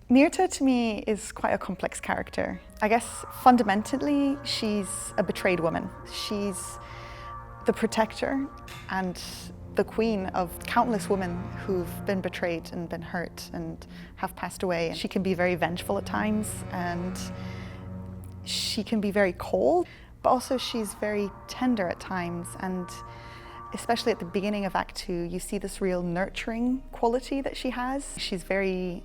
Myrtha to me is quite a complex character. I guess fundamentally she's a betrayed woman. She's the protector and the queen of countless women who've been betrayed and been hurt and have passed away. She can be very vengeful at times, and she can be very cold, but also she's very tender at times. And especially at the beginning of Act 2, you see this real nurturing quality that she has. She's very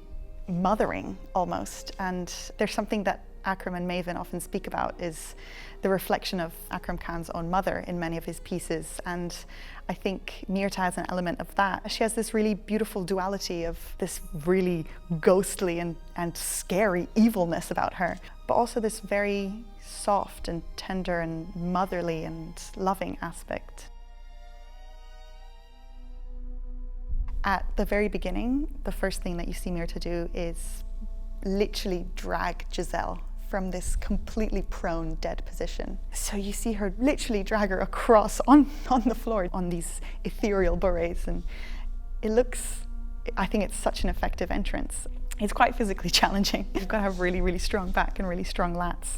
mothering almost, and there's something that Akram and Maven often speak about is the reflection of Akram Khan's own mother in many of his pieces, and I think Myrtha has an element of that. She has this really beautiful duality of this really ghostly and scary evilness about her, but also this very soft and tender and motherly and loving aspect. At the very beginning, the first thing that you see Myrtha do is literally drag Giselle from this completely prone, dead position. So you see her literally drag her across on the floor on these ethereal berets, and it looks, I think it's such an effective entrance. It's quite physically challenging. You've got to have really, really strong back and really strong lats.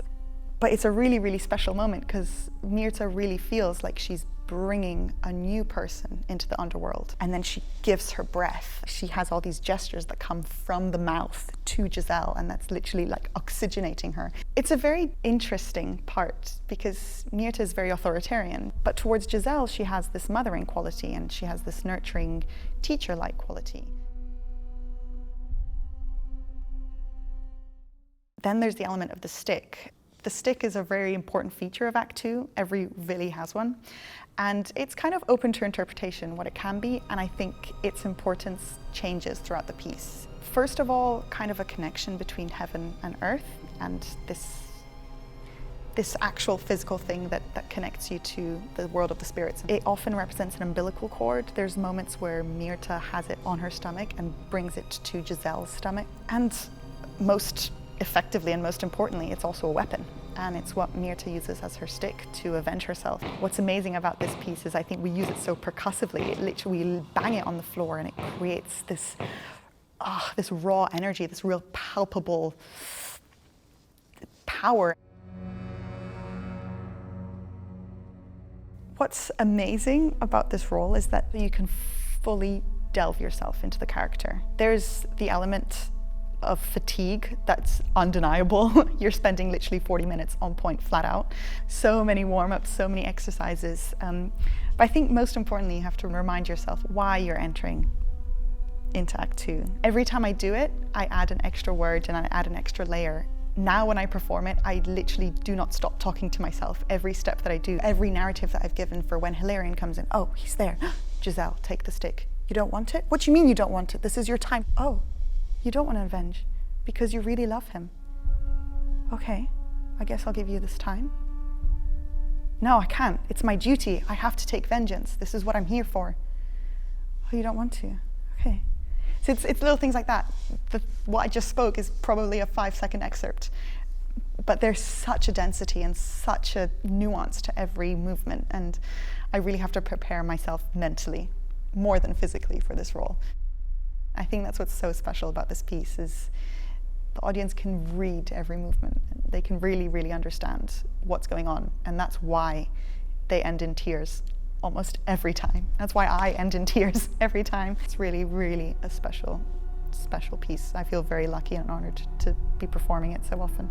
But it's a really, really special moment because Myrtha really feels like she's bringing a new person into the underworld, and then she gives her breath. She has all these gestures that come from the mouth to Giselle, and that's literally like oxygenating her. It's a very interesting part because Myrtha is very authoritarian, but towards Giselle she has this mothering quality and she has this nurturing teacher-like quality. Then there's the element of the stick. The stick is a very important feature of Act 2. Every Vili has one. And it's kind of open to interpretation what it can be, and I think its importance changes throughout the piece. First of all, kind of a connection between heaven and earth, and this actual physical thing that connects you to the world of the spirits. It often represents an umbilical cord. There's moments where Myrtha has it on her stomach and brings it to Giselle's stomach. And most effectively and most importantly, it's also a weapon, and it's what Myrtha uses as her stick to avenge herself. What's amazing about this piece is I think we use it so percussively. It literally, we bang it on the floor and it creates this raw energy, this real palpable power. What's amazing about this role is that you can fully delve yourself into the character. There's the element of fatigue that's undeniable. You're spending literally 40 minutes on point flat out. So many warm-ups, so many exercises. But I think most importantly, you have to remind yourself why you're entering into Act 2. Every time I do it, I add an extra word and I add an extra layer. Now when I perform it, I literally do not stop talking to myself. Every step that I do, every narrative that I've given for when Hilarion comes in, oh, he's there. Giselle, take the stick. You don't want it? What do you mean you don't want it? This is your time. Oh. You don't want to avenge because you really love him. Okay, I guess I'll give you this time. No, I can't. It's my duty. I have to take vengeance. This is what I'm here for. Oh, you don't want to? Okay. So it's little things like that. What I just spoke is probably a 5-second excerpt, but there's such a density and such a nuance to every movement, and I really have to prepare myself mentally, more than physically, for this role. I think that's what's so special about this piece is the audience can read every movement. They can really, really understand what's going on, and that's why they end in tears almost every time. That's why I end in tears every time. It's really, really a special piece. I feel very lucky and honored to be performing it so often.